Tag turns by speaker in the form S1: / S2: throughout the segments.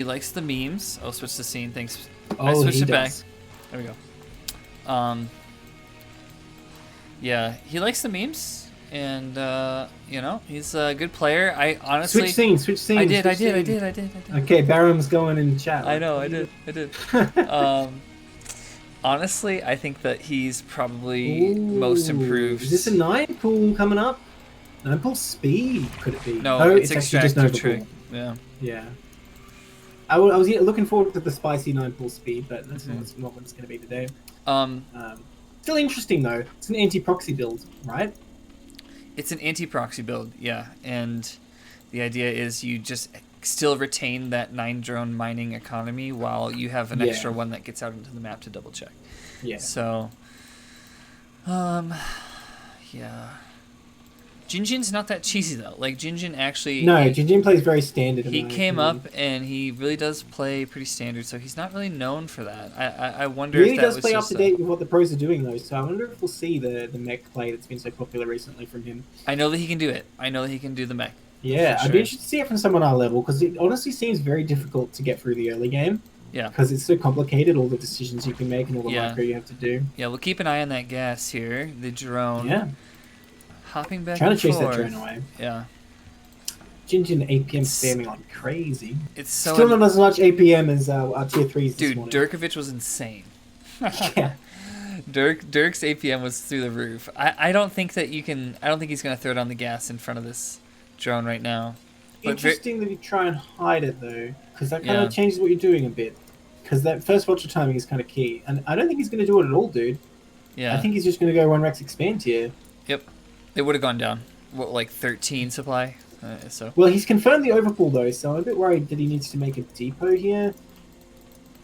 S1: He likes the memes. Oh, switch the scene. Thanks. I
S2: Oh,
S1: switched
S2: he
S1: it back.
S2: does.
S1: There we go. Yeah, he likes the memes, and you know, he's a good player. I honestly
S2: Switch scene, switch scene.
S1: I did.
S2: switch scene. Okay, Barham's going in chat.
S1: I
S2: Like,
S1: know,
S2: what
S1: I
S2: are you
S1: did.
S2: doing?
S1: Honestly, I think that he's probably
S2: Ooh,
S1: most improved.
S2: Is this a 9 pool coming up? 9 pool speed, could it be?
S1: No, it's
S2: actually just
S1: extractor
S2: Nova
S1: trick.
S2: pool.
S1: Yeah.
S2: Yeah. I was looking forward to the spicy 9 pool speed, but that's not what it's going to be today. Still interesting though. It's an anti-proxy build, right?
S1: It's an anti-proxy build, yeah. And the idea is you just still retain that 9 drone mining economy while you have an extra one that gets out into the map to double check.
S2: Yeah.
S1: So, yeah. Jinjin's not that cheesy though. Like Jinjin actually.
S2: No, Jinjin plays very standard.
S1: He came up and he really does play pretty standard, so he's not really known for that. I wonder.
S2: He really
S1: if that
S2: does
S1: was
S2: play up
S1: just
S2: to date with what the pros are doing though. So I wonder if we'll see the mech play that's been so popular recently from him.
S1: I know that he can do it. I know that he can do the mech.
S2: Yeah, I'd be interested to see it from someone our level because it honestly seems very difficult to get through the early game.
S1: Yeah.
S2: Because it's so complicated, all the decisions you can make and all the micro you have to do.
S1: Yeah, we'll keep an eye on that gas here. The drone.
S2: Yeah.
S1: Hopping back
S2: Trying
S1: and
S2: to chase
S1: forth.
S2: that drone away.
S1: Yeah.
S2: Jinjin APM spamming like crazy.
S1: It's so
S2: still not as much APM as our tier 3s
S1: Dude, Durkovic was insane.
S2: Yeah.
S1: Dirk's APM was through the roof. I don't think that you can. I don't think he's gonna throw down the gas in front of this drone right now. But
S2: interesting that you try and hide it though, because that kind of changes what you're doing a bit. Because that first vulture timing is kind of key, and I don't think he's going to do it at all, dude.
S1: Yeah.
S2: I think he's just going to go 1 Rex expand here.
S1: Yep. It would have gone down. What, like 13 supply? So.
S2: Well, he's confirmed the overpull though, so I'm a bit worried that he needs to make a depot here.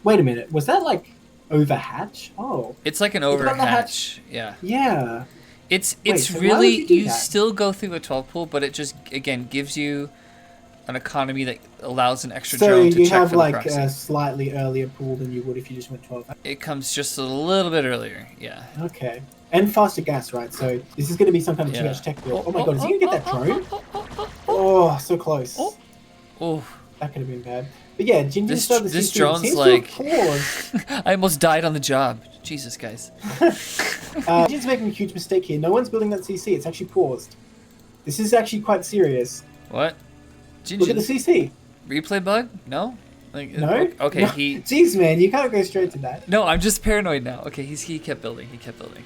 S2: Wait a minute, was that like overhatch? Oh.
S1: It's like an overhatch. Yeah.
S2: Yeah.
S1: It's really you still go through a 12 pool, but it just again gives you an economy that allows an extra drone to check for the proxy.
S2: So you have like a slightly earlier pool than you would if you just went 12.
S1: It comes just a little bit earlier, yeah.
S2: Okay. And faster gas, right? So this is going to be some kind of 2H tech build. Oh my god, is he going to get that drone? Oh, so close.
S1: Oh.
S2: That could have been bad. But yeah, Jinjin started
S1: this drone's like... I almost died on the job. Jesus, guys.
S2: Jinjin's making a huge mistake here. No one's building that CC. It's actually paused. This is actually quite serious.
S1: What? Jinjin.
S2: Look at the CC.
S1: Replay bug? No? Like,
S2: no?
S1: Okay,
S2: no.
S1: he...
S2: Jeez, man, you can't go straight to that.
S1: No, I'm just paranoid now. Okay, he kept building.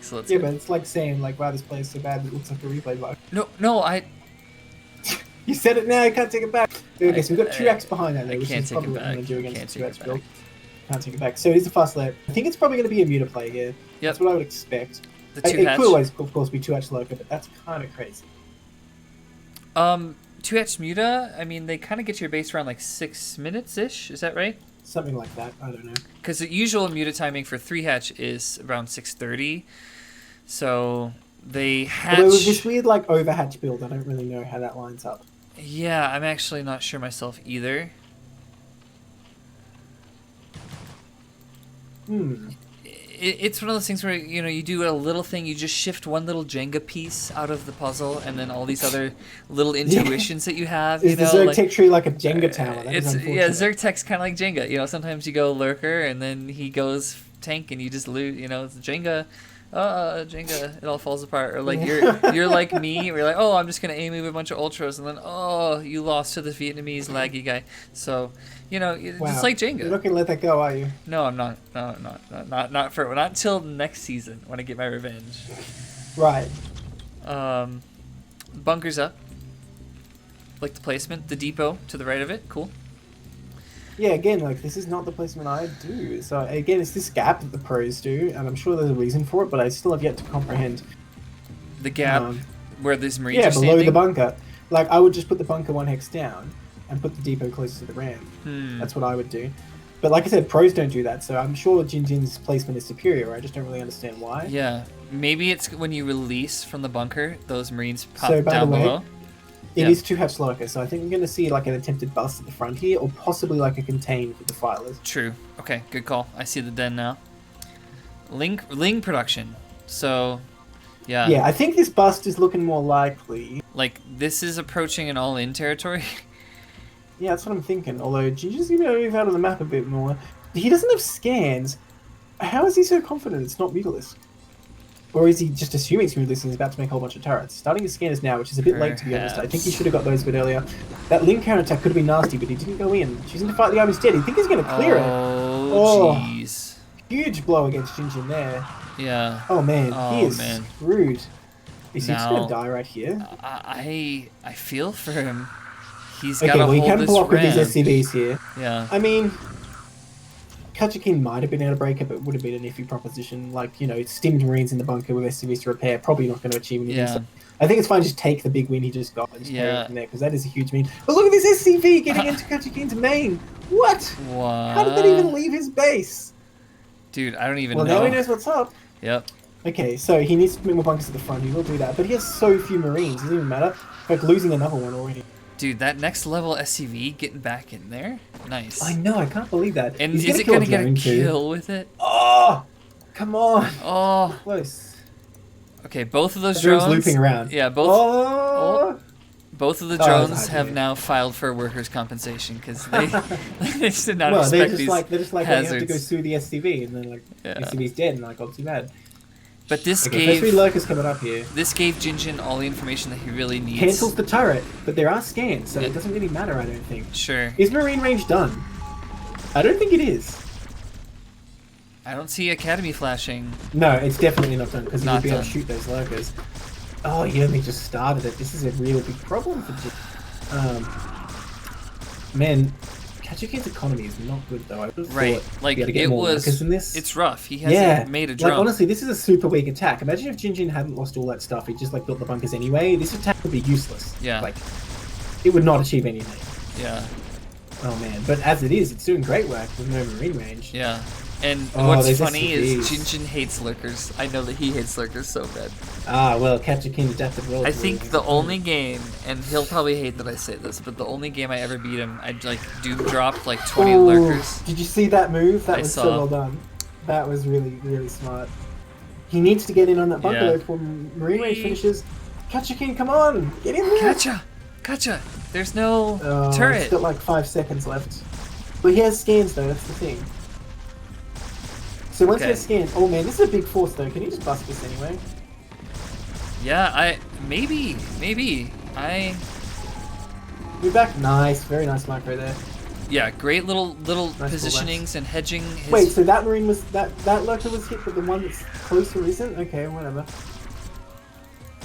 S1: So let's go.
S2: But it's like saying, like, wow, this play is so bad it looks like a replay bug.
S1: No, I...
S2: You said it now, you can't take it back. Okay, so we've got 2x behind that, though, which is probably what we're going to do against the 2x build. Can't take it back. So it is a fast lap. I think it's probably going to be a muta play here. Yep. That's what I would expect.
S1: The 2 hatch.
S2: It could always, of course, be 2H loco, but that's kind of crazy.
S1: 2H muta, I mean, they kind of get to your base around like 6 minutes-ish, is that right?
S2: Something like that, I don't know.
S1: Because the usual muta timing for 3 hatch is around 6:30, so they hatch...
S2: Although it was this weird like overhatch build, I don't really know how that lines up.
S1: Yeah, I'm actually not sure myself either. It's one of those things where, you know, you do a little thing, you just shift one little Jenga piece out of the puzzle, and then all these other little intuitions that you have.
S2: Is the Zergtech tree like a Jenga tower?
S1: Yeah, Zergtech's kind of like Jenga. You know, sometimes you go Lurker, and then he goes tank, and you just loot. You know, it's Jenga. Jenga, it all falls apart. Or like you're like me, where you're like, oh, I'm just gonna aim with a bunch of ultras, and then you lost to the Vietnamese laggy guy. So, you know, it's like Jenga.
S2: You're not gonna let that go, are you?
S1: No, I'm not. No, not until next season when I get my revenge.
S2: Right.
S1: Bunkers up. Like the placement, the depot to the right of it. Cool.
S2: Yeah, again, like, this is not the placement I do. So, again, it's this gap that the pros do, and I'm sure there's a reason for it, but I still have yet to comprehend.
S1: The gap where these Marines are
S2: below
S1: standing?
S2: the bunker. Like, I would just put the bunker 1 hex down and put the depot closer to the ramp. That's what I would do. But like I said, pros don't do that, so I'm sure Jinjin's placement is superior. I just don't really understand why.
S1: Yeah, maybe it's when you release from the bunker, those Marines pop
S2: so, by
S1: down
S2: the way,
S1: below.
S2: It is 2Hatch Locker, so I think we're going to see like an attempted bust at the front here, or possibly like a contain for the filers.
S1: True. Okay, good call. I see the den now. Ling production. So, yeah.
S2: Yeah, I think this bust is looking more likely.
S1: Like, this is approaching an all-in territory.
S2: Yeah, that's what I'm thinking. Although Jinjin's going to move out of the map a bit more. He doesn't have scans. How is he so confident it's not Mutalisk? Or is he just assuming it's Mutalisk and he's about to make a whole bunch of turrets? Starting his scanners now, which is a bit late to be honest. I think he should have got those a bit earlier. That Link counter attack could have been nasty, but he didn't go in. Choosing to fight the arm instead. You think he's going to clear it?
S1: Oh, jeez.
S2: Huge blow against Jinjin there.
S1: Yeah.
S2: Oh man, he is screwed. Is he just going to die right here?
S1: I feel for him. He's got to hold this ramp. Okay, well, he can block with
S2: his SCVs here.
S1: Yeah.
S2: I mean, Katjakean might have been able to break it, but it would have been an iffy proposition. Like, you know, stimmed Marines in the bunker with SCVs to repair. Probably not going to achieve anything.
S1: Yeah.
S2: So I think it's fine just take the big win he just got and just carry it from there, because that is a huge win. But look at this SCV getting into Katjakean's main. What? How did that even leave his base?
S1: Dude, I don't even know.
S2: Well, now he knows what's up.
S1: Yep.
S2: Okay, so he needs to put more bunkers at the front. He will do that. But he has so few Marines. It doesn't even matter. Like losing another one already.
S1: Dude, that next level SCV getting back in there? Nice.
S2: I know, I can't believe that.
S1: And is it going to get a kill with it?
S2: Oh! Come on!
S1: Oh!
S2: Close.
S1: Okay, both of those drones...
S2: looping around.
S1: Yeah, both of the drones have now filed for workers' compensation because they just did not expect these hazards.
S2: They're just like, well, you have to go sue the SCV, and then like, SCV's dead, and like, oh, too bad.
S1: But this
S2: gave... First 3 lurkers coming up here.
S1: This gave Jinjin all the information that he really needs.
S2: Cancels the turret, but there are scans, so it doesn't really matter, I don't think.
S1: Sure.
S2: Is Marine range done? I don't think it is.
S1: I don't see Academy flashing.
S2: No, it's definitely not done, because he would be able to shoot those lurkers. Oh, he only just started it. This is a real big problem for Jinjin. Man, Katjakean's economy is not good though. I would have thought
S1: like
S2: to get more workers in this.
S1: It's rough. He hasn't made a drone.
S2: Like honestly, this is a super weak attack. Imagine if Jinjin hadn't lost all that stuff. He just like built the bunkers anyway. This attack would be useless.
S1: Yeah.
S2: Like it would not achieve anything.
S1: Yeah.
S2: Oh man, but as it is, it's doing great work with no marine range.
S1: Yeah. And what's funny is Jinjin hates lurkers. I know that he hates lurkers so bad.
S2: Ah, well, Katjakean adapted well.
S1: I think the only game, and he'll probably hate that I say this, but the only game I ever beat him, I like doom dropped like 20 lurkers.
S2: Did you see that move? That was so well done. That was really, really smart. He needs to get in on that bunker though before marine range finishes. Katjakean, come on, get in there.
S1: Katja. There's no turret.
S2: He's got like 5 seconds left. But he has scans though. That's the thing. So once he has scans, oh man, this is a big force though. Can you just bust this anyway?
S1: Yeah, maybe.
S2: You're back. Nice, very nice micro there.
S1: Yeah, great little nice positionings and hedging.
S2: Wait, so that marine was that lurker was hit, but the one that's closer isn't? Okay, whatever.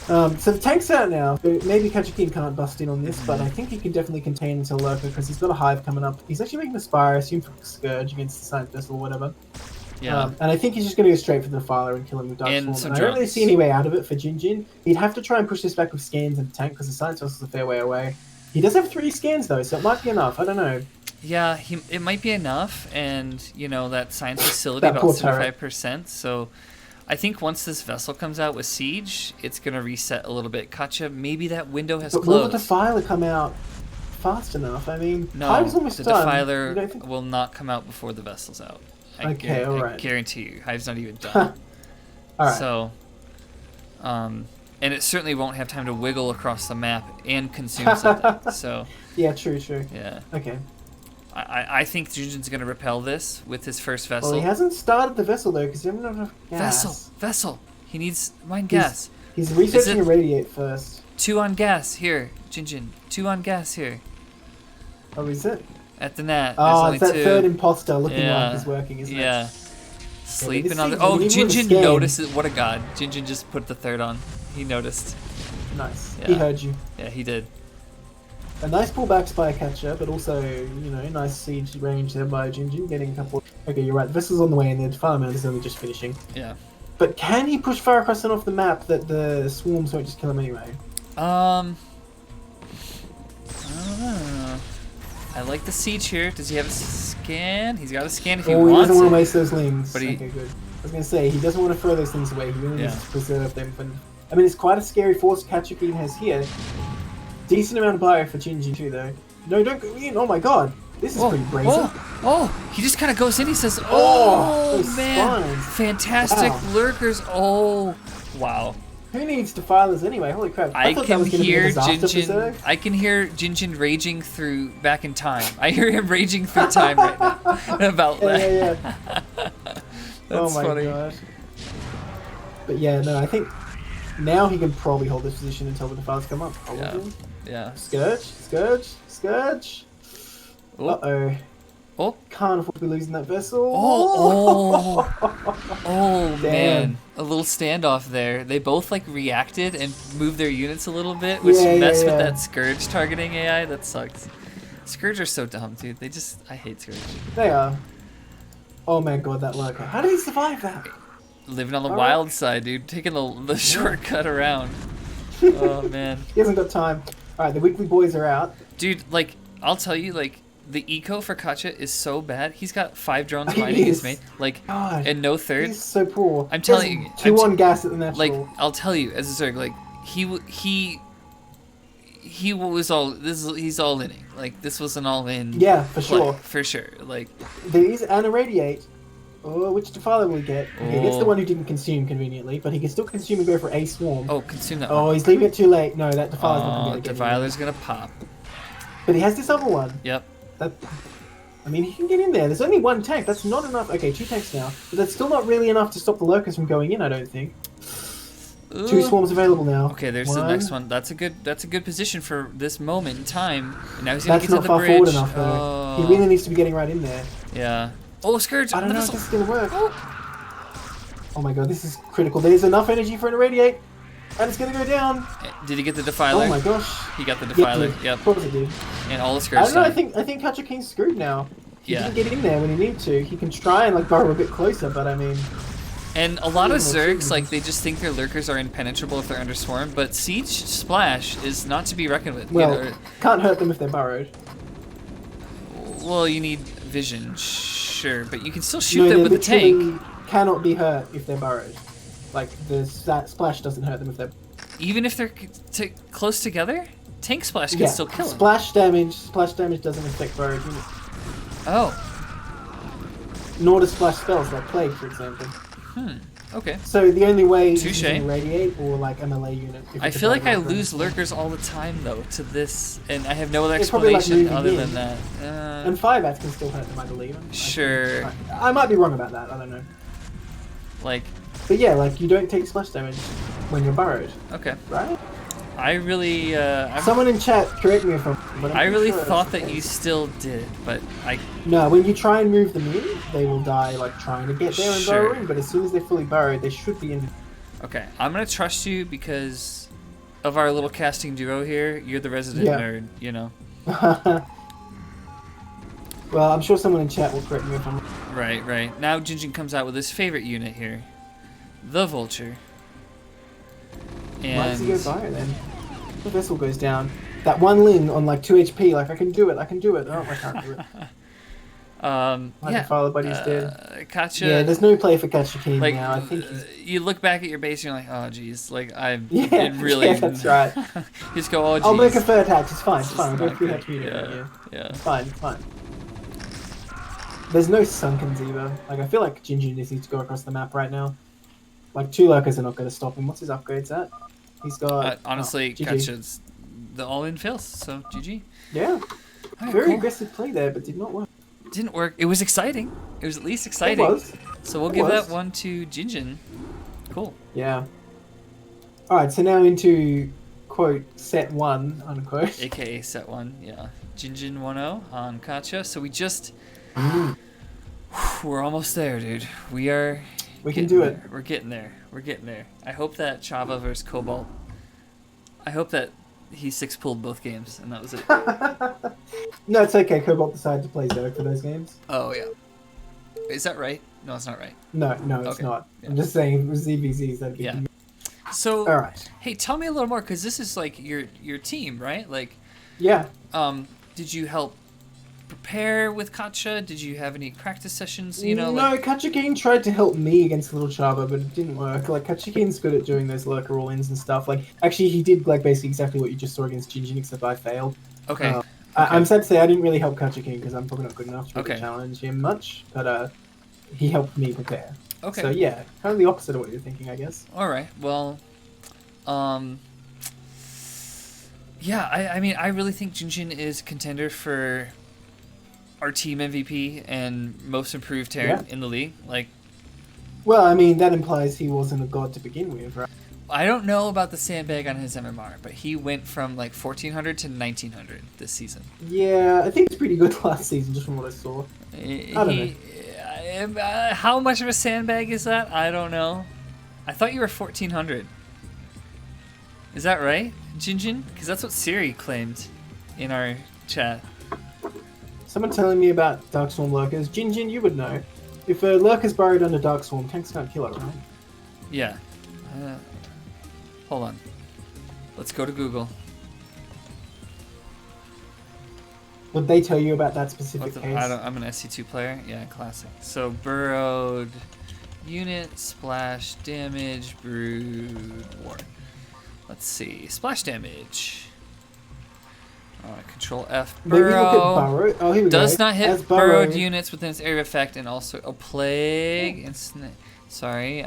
S2: So the tank's out now. So maybe Katjakean can't bust in on this, but I think he can definitely contain until lurker because he's got a hive coming up. He's actually making a spire, I assume for Scourge against the Science Vessel or whatever.
S1: Yeah.
S2: And I think he's just going to go straight for the Defiler and kill him with Dark Swarm. I don't really see any way out of it for Jinjin. He'd have to try and push this back with scans and tank because the Science Vessel's a fair way away. He does have 3 scans though, so it might be enough. I don't know.
S1: Yeah, it might be enough, and you know that Science Facility about 75%. So I think once this vessel comes out with Siege, it's going to reset a little bit. Katja, maybe that window has closed.
S2: Will the Defiler come out fast enough? I mean, Hive's almost done.
S1: Defiler will not come out before the vessel's out. I guarantee you. Hive's not even done.
S2: Alright.
S1: So, and it certainly won't have time to wiggle across the map and consume something. So.
S2: Yeah, true.
S1: Yeah.
S2: Okay.
S1: I think Jinjin's going to repel this with his first vessel.
S2: Well, he hasn't started the vessel though because he doesn't have enough gas.
S1: Vessel. He needs mine gas.
S2: He's researching a radiate first.
S1: 2 on gas here, Jinjin. 2 on gas here.
S2: Oh, is it?
S1: At the net.
S2: Oh, it's that third imposter looking like he's working, isn't it?
S1: Yeah. Sleeping on the... Oh, Jinjin notices. What a god. Jinjin just put the 3rd on. He noticed.
S2: Nice.
S1: Yeah.
S2: He heard you.
S1: Yeah, he did.
S2: A nice pullback by Catcher, but also, you know, nice siege range there by Jinjin, getting a couple... Okay, you're right. Vessel's on the way, and the Fireman is only just finishing.
S1: Yeah.
S2: But can he push far across and off the map that the swarms won't just kill him anyway?
S1: I don't know. I like the siege here. Does he have a scan? He's got a scan if he wants it.
S2: He doesn't want to waste those lings.
S1: But
S2: okay, good. I was going to say, he doesn't want to throw those things away. He really needs to preserve them. I mean, it's quite a scary force Katjakean has here. Decent amount of bio for Jinjin too, though. No, don't go in. Oh my god. This is pretty brazen.
S1: He just kind of goes in. He says, man.
S2: spines.
S1: Fantastic lurkers. Oh, wow.
S2: Who needs defilers anyway? Holy crap!
S1: I
S2: thought that was
S1: can
S2: gonna be a
S1: hear
S2: disaster for
S1: Jinjin.
S2: Zerg.
S1: I can hear Jinjin raging through back in time. I hear him raging through time right now about that.
S2: Yeah.
S1: That's funny.
S2: God. But yeah, no, I think now he can probably hold this position until the defilers come up. Probably.
S1: Yeah.
S2: Scourge. Uh-oh.
S1: Oh.
S2: Can't afford to be losing that vessel.
S1: Oh man. A little standoff there. They both like reacted and moved their units a little bit, which messed with that Scourge targeting AI. That sucks. Scourge are so dumb, dude. I hate Scourge.
S2: They are. Oh my god, that lurker. How did he survive that?
S1: Living on the wild side, dude. Taking the shortcut around. Oh man.
S2: He hasn't got time. Alright, the weekly boys are out.
S1: Dude, like, I'll tell you, like, the eco for Katja is so bad. He's got 5 drones mining his mate. Like,
S2: God,
S1: and no third.
S2: He's so poor.
S1: I'm telling you.
S2: 2 on gas at the natural.
S1: Like, I'll tell you, as a Zerg, like, he was all, he's all inning. Like, this was an all in.
S2: Yeah, for sure.
S1: For sure. Like.
S2: There is an irradiate. Oh, which defiler will he get? Okay, he gets the one who didn't consume conveniently, but he can still consume and go for a swarm.
S1: Oh, consume that
S2: one. Oh, he's leaving it too late. No, that defiler's not going to get it.
S1: Defiler's going to pop.
S2: But he has this other one.
S1: Yep.
S2: I mean, he can get in there. There's only 1 tank. That's not enough. Okay, 2 tanks now. But that's still not really enough to stop the lurkers from going in, I don't think. Ooh. 2 swarms available now.
S1: Okay, there's the next one. That's a good position for this moment in time. And now he's going to get to the bridge.
S2: That's not far forward enough, though. He really needs to be getting right in there.
S1: Yeah. Oh, Scourge!
S2: I don't know if this is going to work. Oh my god, this is critical. There's enough energy for an irradiate. And it's going to go down.
S1: Did he get the defiler?
S2: Oh my gosh.
S1: He got the defiler. Yep.
S2: Of course he did.
S1: And all the Scourge.
S2: I don't know, I think Katjakean's screwed now. He didn't get in there when he needed to. He can try and like burrow a bit closer, but I mean...
S1: And a lot of Zergs, like, they just think their lurkers are impenetrable if they're under swarm, but Siege Splash is not to be reckoned with.
S2: Well, can't hurt them if they're burrowed.
S1: Well, you need vision, sure, but you can still shoot them with the tank.
S2: Cannot be hurt if they're burrowed. Like, that Splash doesn't hurt them if they're...
S1: Even if they're close together? Tank Splash can still kill them.
S2: Splash damage doesn't affect burrowed units.
S1: Oh.
S2: Nor does Splash spells, like Plague, for example.
S1: Okay.
S2: So the only way is
S1: Touche.
S2: to radiate or like a melee unit.
S1: I feel like I lose lurkers all the time though to this, and I have no other explanation other than that.
S2: And Firebats can still hurt them, I believe.
S1: Sure.
S2: I might be wrong about that. I don't know.
S1: Like.
S2: But yeah, like you don't take splash damage when you're burrowed.
S1: Okay.
S2: Right.
S1: I really.
S2: Someone in chat, correct me if I'm. But
S1: I really thought that you still did, but I.
S2: No, when you try and move them in, they will die like trying to get there and burrowing. But as soon as they're fully burrowed, they should be in.
S1: Okay, I'm gonna trust you because of our little casting duo here. You're the resident nerd, you know.
S2: Well, I'm sure someone in chat will correct me if I'm.
S1: Right. Now Jinjin comes out with his favorite unit here, the Vulture. And
S2: why does he go fire then? The vessel goes down. That one Ling on like 2 HP, like I can do it. Oh, I can't do it.
S1: Yeah.
S2: Father Buddy's dead.
S1: Katja.
S2: Yeah, there's no play for Katjakean
S1: like,
S2: now. I think
S1: you look back at your base and you're like, oh jeez, like
S2: it really. Yeah, that's right.
S1: You just go, oh jeez.
S2: I'll make a third hatch. It's fine. It's fine. I'll go 3 hatch unit.
S1: Yeah.
S2: It's fine. There's no Sunkens either. Like I feel like Jinjin just needs to go across the map right now. Like 2 lurkers are not going to stop him. What's his upgrades at? He's got.
S1: Honestly, Katja's the all-in fails. So GG.
S2: Yeah. Right, very aggressive play there, but did not work.
S1: Didn't work. It was exciting. It was at least exciting.
S2: It was.
S1: So we'll give that one to Jinjin. Cool.
S2: Yeah. All right. So now into quote set 1 unquote.
S1: AKA set 1. Yeah. Jinjin 1-0 on Katja. So we just. We're almost there, dude. We are.
S2: We can do it.
S1: We're getting there. I hope that Chava versus Cobalt. I hope that he 6-pulled both games, and that was it.
S2: No, it's okay. Cobalt decided to play Zerg for those games.
S1: Oh, yeah. Is that right? No, it's not right.
S2: No, it's not. Yeah. I'm just saying, it was ZVZs. That'd be
S1: So,
S2: all right.
S1: Hey, tell me a little more, because this is like your team, right? Like,
S2: yeah.
S1: Did you help prepare with Katja? Did you have any practice sessions?
S2: No, Katjakean tried to help me against Little Chava, but it didn't work. Like, Katjakean's good at doing those lurker all-ins and stuff. Like, actually, he did, like, basically exactly what you just saw against Jinjin, except I failed.
S1: Okay.
S2: I'm sad to say I didn't really help Katjakean, because I'm probably not good enough to really challenge him much, but he helped me prepare.
S1: Okay.
S2: So, yeah, kind of the opposite of what you're thinking, I guess.
S1: All right. Well, Yeah, I mean, I really think Jinjin is a contender for our team MVP and most improved Terran in the league. Like,
S2: well, I mean, that implies he wasn't a god to begin with, right?
S1: I don't know about the sandbag on his MMR, but he went from like 1400 to 1900 this season.
S2: Yeah, I think it's pretty good last season, just from what I saw. I don't
S1: know. How much of a sandbag is that? I don't know. I thought you were 1400. Is that right, Jinjin? Because that's what Siri claimed in our chat.
S2: Someone telling me about Darkstorm lurkers. Jinjin, you would know. If a lurker's burrowed under Darkstorm, tanks can't kill it, right?
S1: Yeah. Hold on. Let's go to Google.
S2: Would they tell you about that specific case?
S1: I'm an SC2 player. Yeah, classic. So burrowed unit, splash damage, brood war. Let's see. Splash damage. Control F. Burrow.
S2: Oh, here we
S1: does
S2: go.
S1: not hit burrowed units within its area of effect, and also a plague and sorry,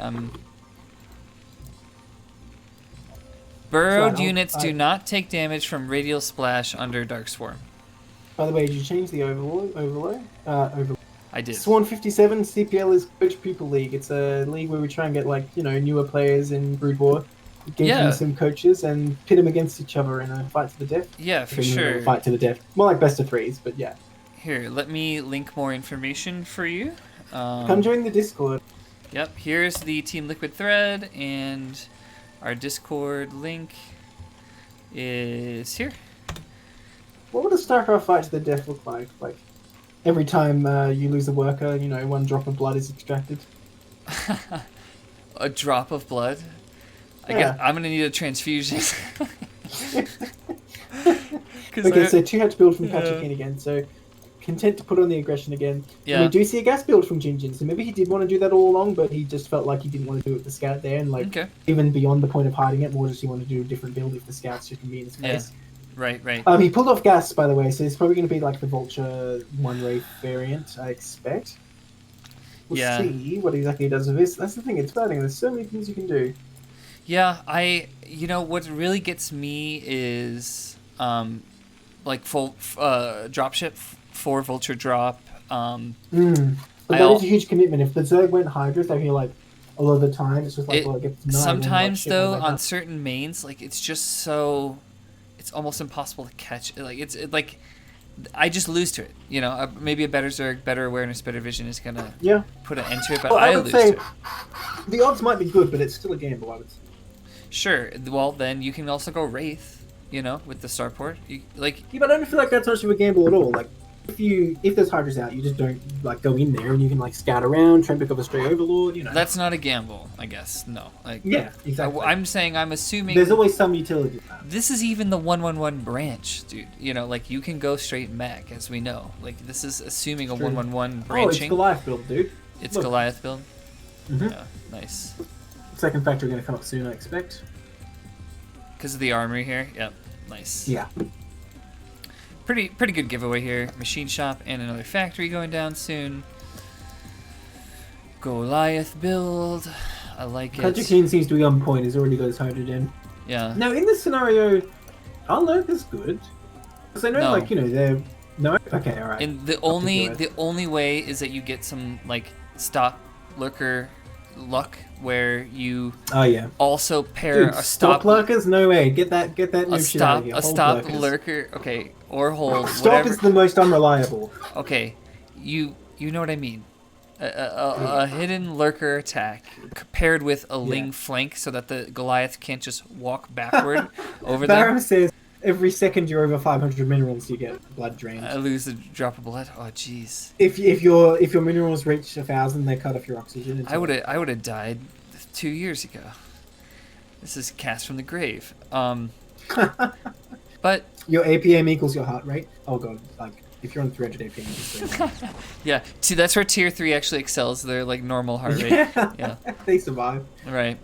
S1: burrowed units do not take damage from radial splash under Dark Swarm.
S2: By the way, did you change the overlay?
S1: I did.
S2: Sworn 57 CPL is Coach Pupil League. It's a league where we try and get newer players in Brood War. Give them some coaches and pit them against each other in a fight to the death.
S1: Yeah, for sure.
S2: Fight to the death. More like best of threes, but yeah.
S1: Here, let me link more information for you.
S2: Come join the Discord.
S1: Yep, here's the Team Liquid thread, and our Discord link is here.
S2: What would a StarCraft fight to the death look like? Like, every time you lose a worker, 1 drop of blood is extracted.
S1: A drop of blood? I guess I'm gonna need a transfusion.
S2: Okay, so 2 hatch build from Katjakean again, so content to put on the aggression again. Yeah. And we do see a gas build from Jinjin, so maybe he did want to do that all along, but he just felt like he didn't want to do it with the scout there, and even beyond the point of hiding it, more just he wanted to do a different build if the scouts just can be in his face.
S1: Right.
S2: He pulled off gas, by the way, so it's probably going to be like the Vulture 1 Wraith variant, I expect. We'll see what exactly he does with this. That's the thing, it's exciting. There's so many things you can do.
S1: Yeah, what really gets me is, full dropship for Vulture drop.
S2: But that is a huge commitment. If the Zerg went Hydras, I feel like a lot of the time it's just like, it gets denied.
S1: Sometimes, though, on certain mains, it's just so... It's almost impossible to catch. I just lose to it. Maybe a better Zerg, better awareness, better vision is going to put an end to it, but I lose to it.
S2: The odds might be good, but it's still a gamble, I would say.
S1: Sure. Well, then you can also go Wraith, with the starport.
S2: But I don't feel like that's much of a gamble at all. Like, if there's Hydras out, you just don't go in there and you can scout around, try and pick up a stray Overlord.
S1: That's not a gamble, I guess. No.
S2: Yeah, exactly.
S1: I'm assuming
S2: there's always some utility.
S1: This is even the 1/1/1 branch, dude. You can go straight mech, as we know. This is assuming a 1/1/1 branching.
S2: Oh, it's Goliath build, dude.
S1: It's Goliath build.
S2: Mm-hmm.
S1: Yeah, nice.
S2: Second factory going to come up soon, I expect.
S1: Because of the armory here. Yep, nice.
S2: Yeah.
S1: Pretty good giveaway here. Machine shop and another factory going down soon. Goliath build. I like it.
S2: Katjakean seems to be on point. He's already got his 100 in.
S1: Yeah.
S2: Now, in this scenario, our lurker's good. Because I know, they're... No? Okay, alright.
S1: And the only way is that you get some, stop lurker luck where you also pair a stop
S2: lurkers. No way, get that new shit out of here.
S1: A stop lurker, okay, or hold.
S2: Stop
S1: whatever.
S2: Is the most unreliable.
S1: Okay, you know what I mean. A hidden lurker attack paired with a Ling flank so that the Goliath can't just walk backward over there.
S2: Barum says every second you're over 500 minerals, you get blood drained.
S1: I lose a drop of blood. Oh, jeez.
S2: If your minerals reach 1,000, they cut off your oxygen.
S1: I would have died 2 years ago. This is cast from the grave. But
S2: your APM equals your heart rate. Oh god, if you're on 300 APM, just
S1: yeah. See, that's where tier 3 actually excels. They're normal heart rate. Yeah.
S2: They survive.
S1: Right.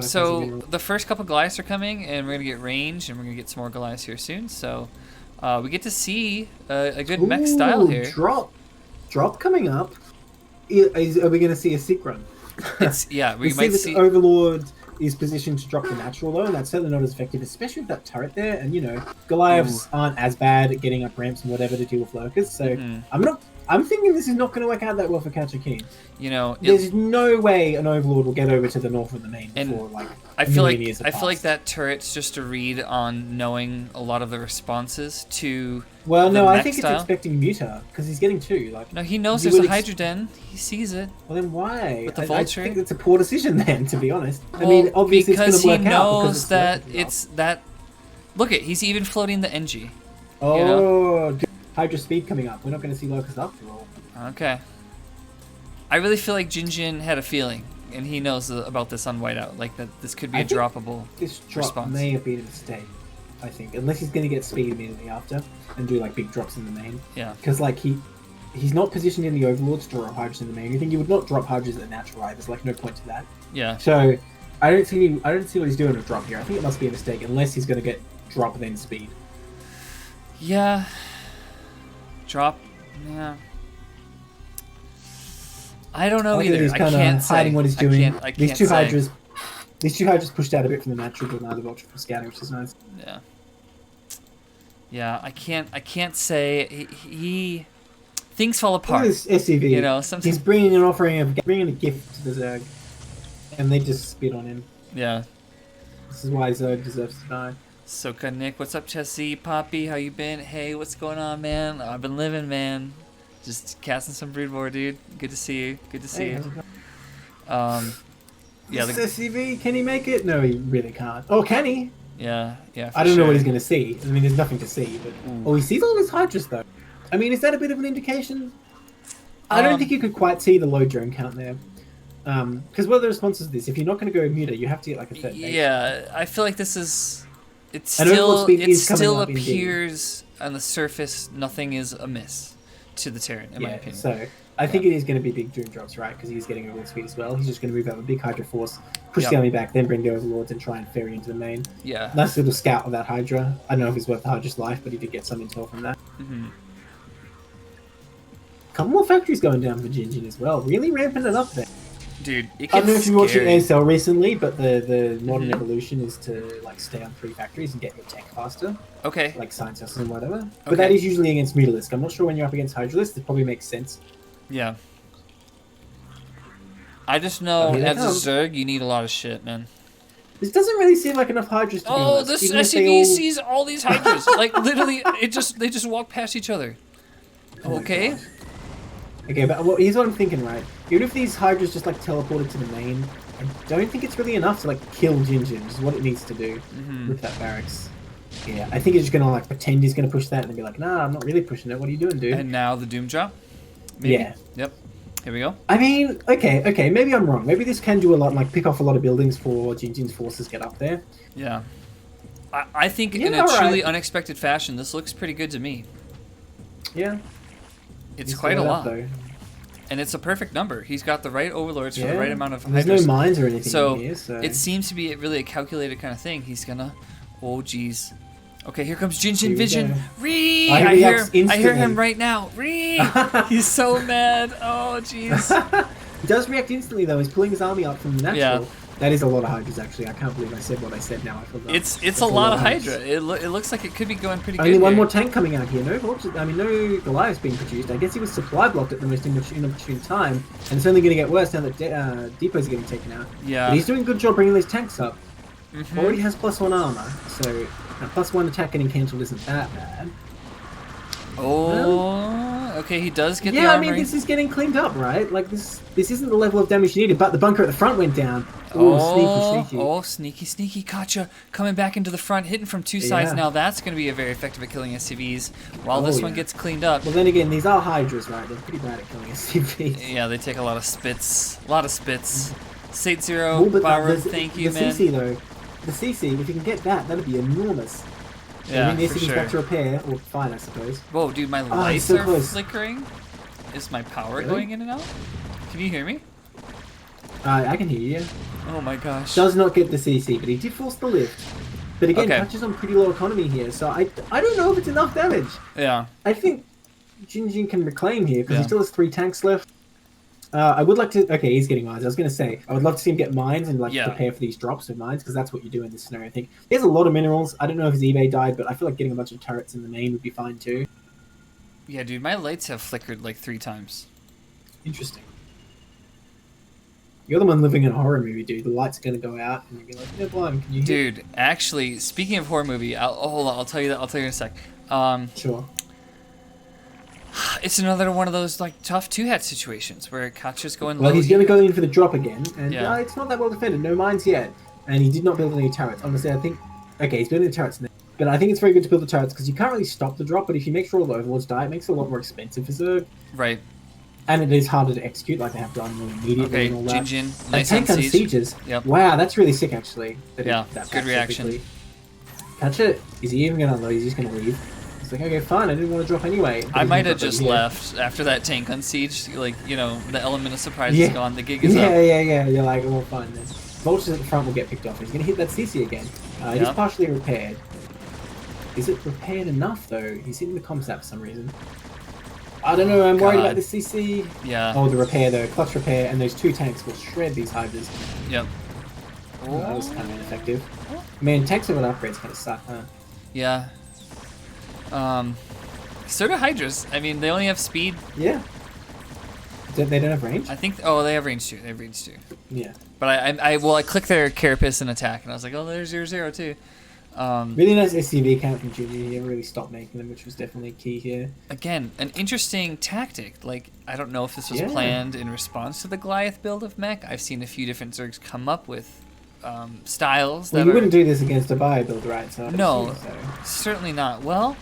S1: So the first couple Goliaths are coming, and we're gonna get range, and we're gonna get some more Goliaths here soon. So we get to see a good mech style here.
S2: Drop coming up. Are we gonna see a sick run?
S1: We might
S2: see Overlord is positioned to drop the natural though, and that's certainly not as effective, especially with that turret there. And Goliaths aren't as bad at getting up ramps and whatever to deal with lurkers. So I'm thinking this is not going to work out that well for Katjakean. There's no way an Overlord will get over to the north of the main before
S1: I feel like that turret's just a read on knowing a lot of the responses to.
S2: Well, no, I think it's expecting Muta because he's getting 2.
S1: No, he knows there's a Hydra Den. He sees it.
S2: Well, then why?
S1: With the Vulture.
S2: I think it's a poor decision then, to be honest. Well, I mean, obviously it's going to work out because
S1: that it's that. Look he's even floating the NG.
S2: Oh, Hydra speed coming up. We're not going to see Locust after all.
S1: Okay. I really feel like Jinjin had a feeling, and he knows about this on Whiteout. Like that, this could be a droppable
S2: this drop
S1: response.
S2: May have been a mistake. I think, unless he's going to get speed immediately after and do big drops in the main.
S1: Yeah.
S2: Because he's not positioned in the Overlords to drop Hydras in the main. You think you would not drop Hydras at the natural right? There's no point to that.
S1: Yeah.
S2: So I don't see what he's doing with drop here. I think it must be a mistake unless he's going to get drop then speed.
S1: Yeah. Drop. Yeah. I don't know either.
S2: He's kind of hiding what he's doing.
S1: I can't
S2: These two Hydras pushed out a bit from the natural, but now they've opted for scouting, which is nice.
S1: Yeah. Yeah, I can't say he things fall apart.
S2: Look at this SCV.
S1: Sometimes
S2: he's bringing a gift to the Zerg, and they just spit on him.
S1: Yeah.
S2: This is why Zerg deserves to die.
S1: Soka Nick, what's up, Chessie? Poppy, how you been? Hey, what's going on, man? I've been living, man. Just casting some brood war, dude. Good to see you. Good to see you.
S2: Yeah. SCV, can he make it? No, he really can't. Oh, can he?
S1: Yeah.
S2: I don't know what he's going to see. I mean, there's nothing to see. But he sees all his Hydras, though. I mean, is that a bit of an indication? I don't think you could quite see the low drone count there. Because what are the responses to this? If you're not going to go Muta, you have to get a third base.
S1: Yeah, I feel like this is... It still appears on the surface nothing is amiss to the Terran, in my opinion.
S2: So I think it is going to be big Doom drops, right? Because he's getting overlord speed as well. He's just going to move out a big Hydra force, push the army back, then bring the overlords and try and ferry into the main.
S1: Yeah.
S2: Nice little scout of that Hydra. I don't know if it's worth the Hydra's life, but he did get some intel from that. Couple more factories going down for Jinjin as well. Really ramping it up there.
S1: Dude, it gets
S2: I don't know if you watched
S1: scary.
S2: ASL recently, but the modern evolution is to stay on 3 factories and get your tech faster.
S1: Okay.
S2: Like science houses and whatever. But that is usually against Mutalisk. I'm not sure when you're up against Hydralisk, it probably makes sense.
S1: Yeah. I just know as a Zerg, you need a lot of shit, man.
S2: This doesn't really seem like enough Hydras to be honest.
S1: This SCV sees all these Hydras. Literally, they just walk past each other. Okay.
S2: Okay, but here's what I'm thinking, right? Even if these Hydras just teleported to the main, I don't think it's really enough to kill Jinjin, which is what it needs to do with that barracks. Yeah, I think he's just gonna pretend he's gonna push that and then be like, nah, I'm not really pushing it. What are you doing, dude?
S1: And now the Doom drop? Maybe?
S2: Yeah.
S1: Yep. Here we go.
S2: I mean, okay, maybe I'm wrong. Maybe this can do a lot, pick off a lot of buildings for Jinjin's forces get up there.
S1: Yeah. I think in a truly unexpected fashion, this looks pretty good to me.
S2: Yeah.
S1: It's quite a lot. Though. And it's a perfect number. He's got the right overlords for the right amount of
S2: Hydras. There's no mines or anything
S1: in
S2: here, so
S1: it seems to be really a calculated kind of thing. He's gonna... Oh, geez. Okay, here comes Jinjin Vision. Ree! I hear him right now. Ree! He's so mad. Oh, jeez.
S2: He does react instantly, though. He's pulling his army up from the natural. Yeah. That is a lot of Hydras, actually. I can't believe I said what I said now. I forgot.
S1: It's a lot of Hydra. It looks like it could be going pretty good.
S2: Only one more tank coming out here. No Goliath's being produced. I guess he was supply blocked at the most inopportune time, and it's only going to get worse now that depots are getting taken out. Yeah. But he's doing a good job bringing these tanks up. Already has +1 armor, so +1 attack getting cancelled isn't that bad.
S1: Okay, he does get the armor.
S2: Yeah, I mean, this is getting cleaned up, right? This isn't the level of damage you needed, but the bunker at the front went down. Sneaky.
S1: Oh, sneaky Katja coming back into the front, hitting from 2 sides. Now that's going to be very effective at killing SCVs while this one gets cleaned up.
S2: Well, then again, these are Hydras, right? They're pretty bad at killing SCVs.
S1: Yeah, they take a lot of spits. Sate Zero, Byron, thank you, man.
S2: The CC, though. The CC, if you can get that, that'd be enormous.
S1: Yeah,
S2: for sure. Back to repair, or fine, I suppose.
S1: Whoa, dude, my lights are flickering. Is my power going in and out? Can you hear me?
S2: I can hear you.
S1: Oh my gosh.
S2: Does not get the CC, but he did force the lift. But again, touches on pretty low economy here, so I don't know if it's enough damage.
S1: Yeah.
S2: I think Jinjin can reclaim here, because he still has 3 tanks left. I would like to. Okay, he's getting mines. I was going to say I would love to see him get mines and like prepare for these drops of mines because that's what you do in this scenario. I think he has a lot of minerals. I don't know if his eBay died, but I feel like getting a bunch of turrets in the main would be fine too.
S1: Yeah, dude, my lights have flickered like 3 times.
S2: Interesting. You're the one living in a horror movie, dude. The lights are going to go out, and you'll be like, "No, blind, can you hear?"
S1: Dude, actually, speaking of horror movie, hold on. I'll tell you that. I'll tell you in a sec.
S2: Sure.
S1: It's another one of those like tough 2-hat situations where Katja's going low.
S2: Well, he's going to go in for the drop again, and it's not that well defended. No mines yet, and he did not build any turrets. Honestly, I think he's building the turrets now, but I think it's very good to build the turrets because you can't really stop the drop. But if you make sure all the overlords die, it makes it a lot more expensive for Zerg.
S1: Right.
S2: And it is harder to execute, like they have done immediately and all that.
S1: Jinjin, nice
S2: tank on sieges.
S1: Yep.
S2: Wow, that's really sick, actually.
S1: That good reaction.
S2: Katja, is he even going to unload? He's just going to leave. He's like, okay, fine, I didn't want to drop anyway.
S1: I might have just left after that tank on siege. Like, you know, the element of surprise is gone. The gig is up.
S2: Yeah. You're like, oh, fine then. Vultures at the front will get picked off. He's going to hit that CC again. He's partially repaired. Is it repaired enough, though? He's hitting the comsat for some reason. I don't know, I'm worried about the CC.
S1: Yeah.
S2: Oh, the repair though. Clutch repair, and those 2 tanks will shred these hydras.
S1: Yep.
S2: Oh, that was kind of ineffective. Man, tanks with upgrades kind of suck, huh?
S1: Yeah. So do hydras. I mean, they only have speed.
S2: Yeah. They don't have range?
S1: I think, they have range too. They have range too.
S2: Yeah.
S1: But I clicked their carapace and attack, and I was like, oh, there's 0/0 too.
S2: Really nice SCV count from Junior. He never really stopped making them, which was definitely key here.
S1: Again, an interesting tactic. Like, I don't know if this was planned in response to the Goliath build of mech. I've seen a few different Zergs come up with styles.
S2: Well, you wouldn't do this against a bio build, right? So
S1: no, certainly not. Well,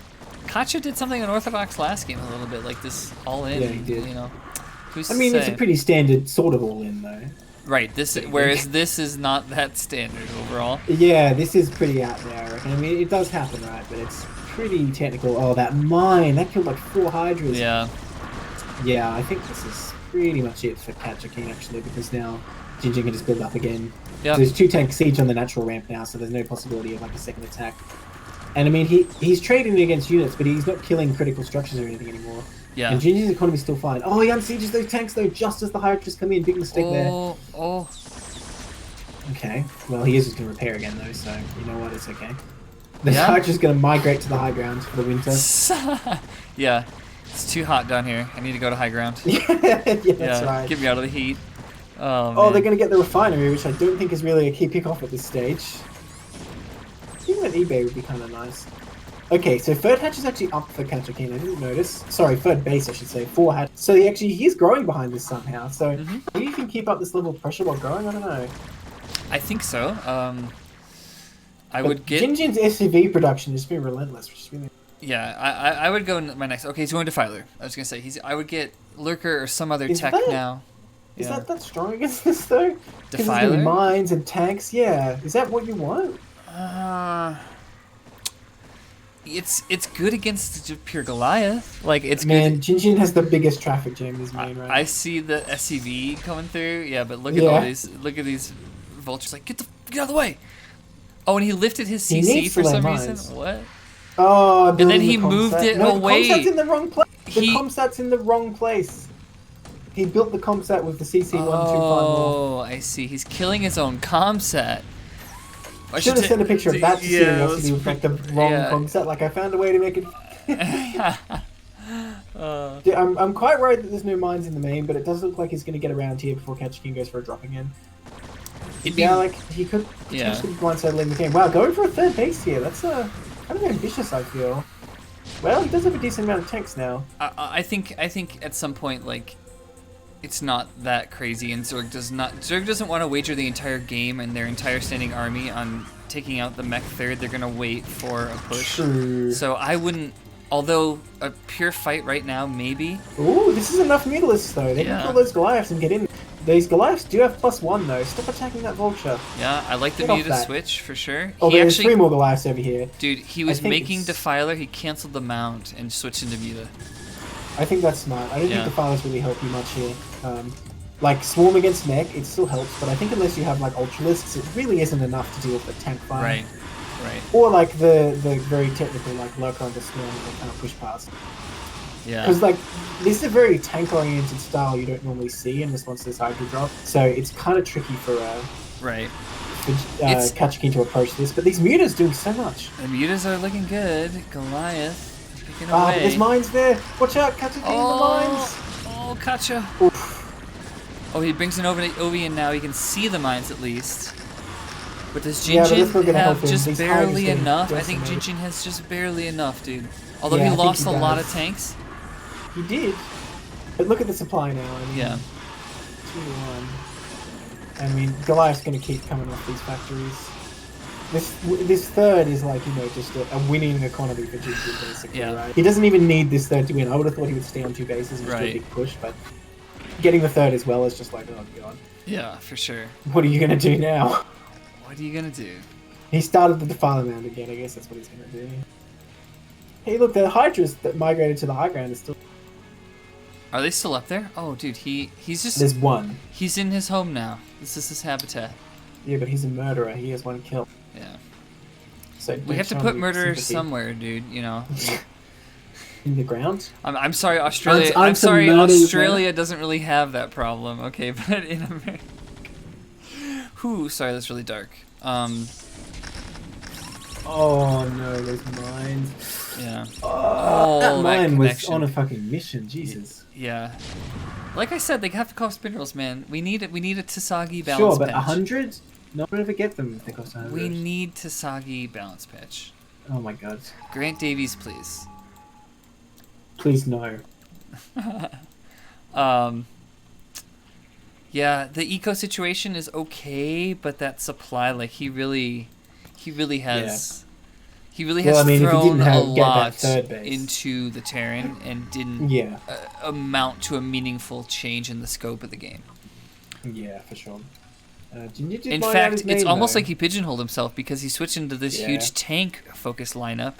S1: Katja did something unorthodox last game a little bit, like this all-in.
S2: Yeah, he did.
S1: You know,
S2: it's a pretty standard sort of all-in, though.
S1: Right. Whereas this is not that standard overall.
S2: Yeah, this is pretty out there, I reckon. I mean, it does happen, right? But it's pretty technical. Oh, that mine! That killed like 4 hydras.
S1: Yeah.
S2: Yeah, I think this is pretty much it for Katjakean, actually, because now Jinjin can just build up again.
S1: Yep.
S2: So there's 2 tank siege on the natural ramp now, so there's no possibility of like a second attack. And I mean, he's trading against units, but he's not killing critical structures or anything anymore.
S1: Yeah.
S2: And Jinjin's economy's still fine. Oh, he unsieges those tanks though, just as the hydras come in. Big mistake there.
S1: Oh.
S2: Okay. Well, he is just going to repair again though, so you know what? It's okay. The hydra's going to migrate to the high ground for the winter.
S1: Yeah. It's too hot down here. I need to go to high ground.
S2: Yeah, that's right.
S1: Get me out of the heat.
S2: Oh, they're going to get the refinery, which I don't think is really a key pick-off at this stage. Even an eBay would be kind of nice. Okay, so third hatch is actually up for Katjakean. I didn't notice. Sorry, third base, I should say. 4 hatch. So he's growing behind this somehow. So maybe you can keep up this level of pressure while growing. I don't know.
S1: I think so. I would get
S2: Jinjin's SCV production has been relentless, which is really.
S1: Yeah, I would go in my next. Okay, he's going Defiler. I was gonna say I would get Lurker or some other tech now.
S2: Is that strong against this though?
S1: Defiler,
S2: mines and tanks. Yeah, is that what you want?
S1: It's good against pure Goliath. Like it's
S2: good.
S1: Jinjin
S2: has the biggest traffic jam in his main, right?
S1: I see the SCV coming through. Yeah, but look at all these. Look at these vultures. Like get out of the way. Oh, and he lifted his CC for some reason. What?
S2: Oh,
S1: and then he moved it away.
S2: The comsat's in the wrong place. The comsat's in the wrong place. He built the comsat with the CC 125
S1: Oh, I see. He's killing his own comsat.
S2: I should have sent a picture of that to see with like the wrong comsat. Like I found a way to make it. I'm quite worried that there's no mines in the main, but it does look like he's going to get around here before Katjakean goes for a drop again. Like he could potentially blindside late in the game. Wow, going for a third base here. That's kind of ambitious, I feel. Well, he does have a decent amount of tanks now.
S1: I think at some point like it's not that crazy, and Zerg doesn't want to wager the entire game and their entire standing army on taking out the mech third. They're gonna wait for a push.
S2: True.
S1: So I wouldn't. Although a pure fight right now, maybe.
S2: Ooh, this is enough mutalisks though. They can kill those Goliaths and get in. These Goliaths do have +1 though. Stop attacking that vulture.
S1: Yeah, I like the muta switch for sure.
S2: Oh, there's 3 more Goliaths over here.
S1: Dude, he was making Defiler. He canceled the mount and switched into muta.
S2: I think that's smart. I don't think Defilers really help you much here. Like Swarm against mech, it still helps, but I think unless you have like Ultralisks, it really isn't enough to deal with the tank fire.
S1: Right.
S2: Or like the very technical like Lurker under Swarm that can't push past.
S1: Yeah.
S2: Because like this is a very tank-oriented style you don't normally see in response to this Hydra drop, so it's kind of tricky for
S1: right.
S2: Katjakean to approach this. But these mutas doing so much.
S1: The mutas are looking good. Goliath picking away.
S2: But there's mines there. Watch out, Katjakean, the mines.
S1: Oh, Katja.
S2: Oof.
S1: Oh, he brings an Ovi in now. He can see the mines at least. But does Jinjin have just barely enough? I think Jinjin has just barely enough, dude. Although he lost a lot of tanks.
S2: He did. But look at the supply now. I mean,
S1: yeah.
S2: 2-1. I mean, Goliath's going to keep coming off these factories. This third is like, you know, just a winning economy for Jinjin, basically, right? He doesn't even need this third to win. I would have thought he would stay on 2 bases and just do a big push, but getting the third as well is just like, oh god.
S1: Yeah, for sure.
S2: What are you going to do now?
S1: What are you going to do?
S2: He started the Defiler Mound again. I guess that's what he's going to do. Hey, look, the Hydras that migrated to the high ground is still...
S1: Are they still up there? Oh, dude, he's just...
S2: There's one.
S1: He's in his home now. This is his habitat.
S2: Yeah, but he's a murderer. He has 1 kill.
S1: Yeah.
S2: So
S1: we have to put murderers somewhere, dude, you know.
S2: In the ground?
S1: I'm sorry, Australia. I'm sorry, Australia doesn't really have that problem, okay? But in America... Whew, sorry, that's really dark.
S2: Oh no, those mines.
S1: Yeah.
S2: Oh, that mine was on a fucking mission, Jesus.
S1: Yeah. Like I said, they have to cost minerals, man. We need a Tasagi balance patch.
S2: Sure, but 100? No one ever get them if they cost 100.
S1: We need Tasagi balance patch.
S2: Oh my god.
S1: Grant Davies, please.
S2: Please no.
S1: Yeah, the eco situation is okay, but that supply, like he really has thrown a lot into the Terran and didn't amount to a meaningful change in the scope of the game.
S2: Yeah, for sure.
S1: In fact, it's almost like he pigeonholed himself because he switched into this huge tank-focused lineup.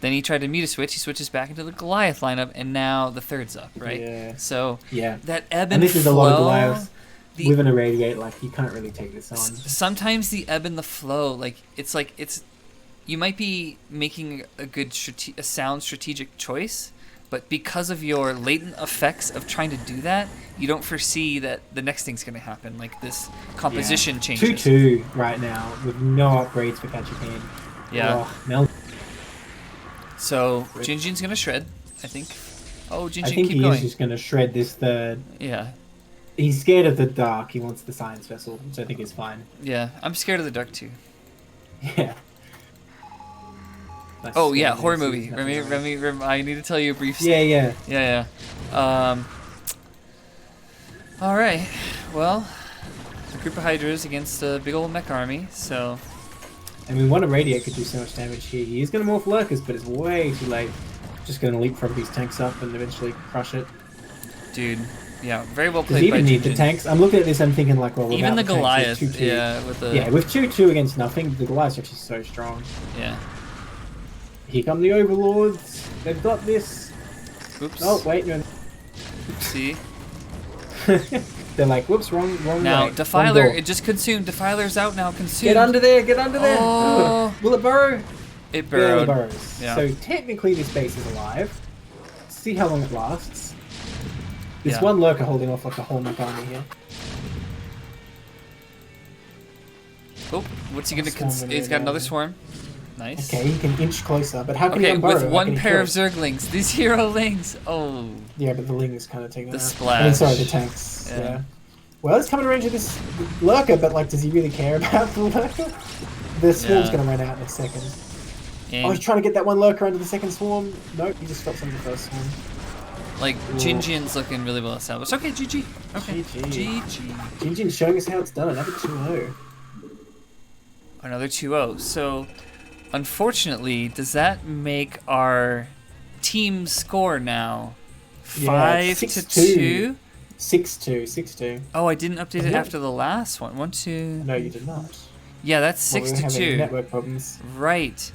S1: Then he tried to meta switch. He switches back into the Goliath lineup, and now the third's up, right?
S2: Yeah.
S1: So that
S2: and
S1: ebb and
S2: this
S1: flow.
S2: Is a lot of Goliaths. With an irradiate, like you can't really take this on.
S1: Sometimes the ebb and the flow, like it's, you might be making a sound strategic choice, but because of your latent effects of trying to do that, you don't foresee that the next thing's going to happen. Like this composition changes.
S2: 2-2 right now with no upgrades for Katjakean.
S1: Yeah.
S2: Oh,
S1: so Jinjin's going to shred, I think. Oh, Jinjin,
S2: I think
S1: keep going.
S2: Is just going to shred this third.
S1: Yeah.
S2: He's scared of the dark. He wants the science vessel, which I think is fine.
S1: Yeah, I'm scared of the dark too.
S2: Yeah.
S1: Oh yeah, horror movie. Remy, I need to tell you a brief.
S2: Yeah.
S1: All right. Well, a group of Hydras against a big old mech army. So.
S2: I mean, one irradiate could do so much damage here. He is going to morph lurkers, but it's way too late. Just going to leapfrog these tanks up and eventually crush it.
S1: Dude. Yeah, very well played.
S2: Does he even need the tanks? I'm looking at this. I'm thinking like, well,
S1: even the Goliath,
S2: tanks,
S1: with the
S2: with 2-2 against nothing, the Goliath's actually so strong.
S1: Yeah.
S2: Here come the Overlords. They've got this.
S1: Oops.
S2: Oh wait, no.
S1: See.
S2: They're like, whoops, wrong
S1: now,
S2: way.
S1: Defiler, it just consumed. Defiler's out now, consumed.
S2: Get under there, get under there.
S1: Oh.
S2: Will it burrow?
S1: It burrowed.
S2: It burrows. Yeah. So technically this base is alive. Let's see how long it lasts. There's one lurker holding off like a whole mech army here.
S1: Oh, what's he gonna... He's got another swarm. Nice.
S2: Okay, he can inch closer, but how can he unburrow?
S1: With one pair of Zerglings. These hero lings. Oh.
S2: Yeah, but the ling is kind of taking
S1: the
S2: out.
S1: splash.
S2: I mean, sorry, the tanks. Yeah. Well, it's coming to range of this lurker, but like, does he really care about the lurker? The swarm's gonna run out in a second. Oh, he's trying to get that one lurker under the second swarm. Nope, he just stops on the first swarm.
S1: Like, Jinjin's looking really well established. Okay, GG. Okay, GG.
S2: Jinjin's showing us how it's done. Another 2-0.
S1: Another 2-0. So, unfortunately, does that make our team score now 5-2?
S2: 6-2.
S1: Oh, I didn't update it after the last one. 1-2.
S2: No, you did not.
S1: Yeah, that's 6-2.
S2: Network problems.
S1: Right.